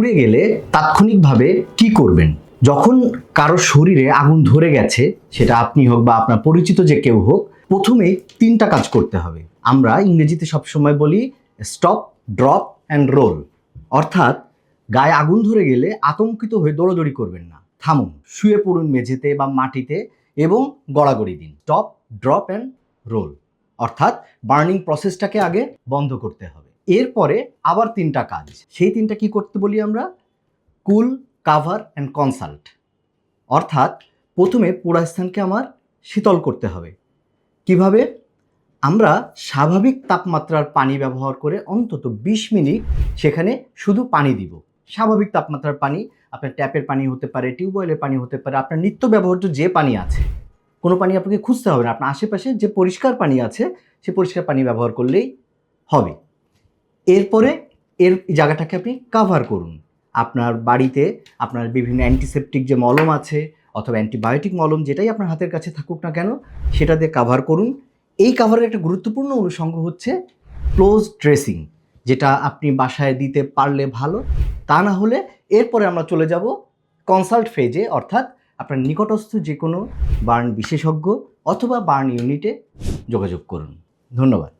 পুড়ে গেলে তাৎক্ষণিকভাবে কি করবেন? যখন কারো শরীরে আগুন ধরে গেছে, সেটা আপনি হোক বা আপনার পরিচিত যে কেউ হোক, প্রথমে 3টা কাজ করতে হবে। আমরা ইংরেজিতে সবসময় বলি স্টপ, ড্রপ অ্যান্ড রোল। অর্থাৎ গায়ে আগুন ধরে গেলে আতঙ্কিত হয়ে দৌড়াদৌড়ি করবেন না, থামুন, শুয়ে পড়ুন মেঝেতে বা মাটিতে এবং গড়াগড়ি দিন। Stop, drop and roll. অর্থাৎ বার্নিং প্রসেসটাকে আগে বন্ধ করতে হবে। এরপরে আবার 3টা কাজ। সেই 3টা কি করতে বলি আমরা? কুল, কাভার অ্যান্ড কনসাল্ট। অর্থাৎ প্রথমে পোড়া স্থানকে আমার শীতল করতে হবে। কিভাবে? আমরা স্বাভাবিক তাপমাত্রার পানি ব্যবহার করে অন্তত 20 মিনিট সেখানে শুধু পানি দিব। স্বাভাবিক তাপমাত্রার পানি, আপনার ট্যাপের পানি হতে পারে, টিউবওয়েলের পানি হতে পারে, আপনার নিত্য ব্যবহার্য যে পানি আছে, কোনো পানি আপনাকে খুঁজতে হবে না। আপনার আশেপাশে যে পরিষ্কার পানি আছে সে পরিষ্কার পানি ব্যবহার করলেই হবে। এরপরে এর জায়গাটাকে আপনি কাভার করুন। আপনার বাড়িতে আপনার বিভিন্ন অ্যান্টিসেপটিক যে মলম আছে অথবা অ্যান্টিবায়োটিক মলম, যেটাই আপনার হাতের কাছে থাকুক না কেন, সেটা দিয়ে কাভার করুন। এই কাভারের একটা গুরুত্বপূর্ণ অনুষঙ্গ হচ্ছে ক্লোজ ড্রেসিং, যেটা আপনি বাসায় দিতে পারলে ভালো। তা না হলে এরপরে আমরা চলে যাব কনসাল্ট ফেজে, অর্থাৎ আপনার নিকটস্থ যে কোনো বার্ন বিশেষজ্ঞ অথবা বার্ন ইউনিটে যোগাযোগ করুন। ধন্যবাদ।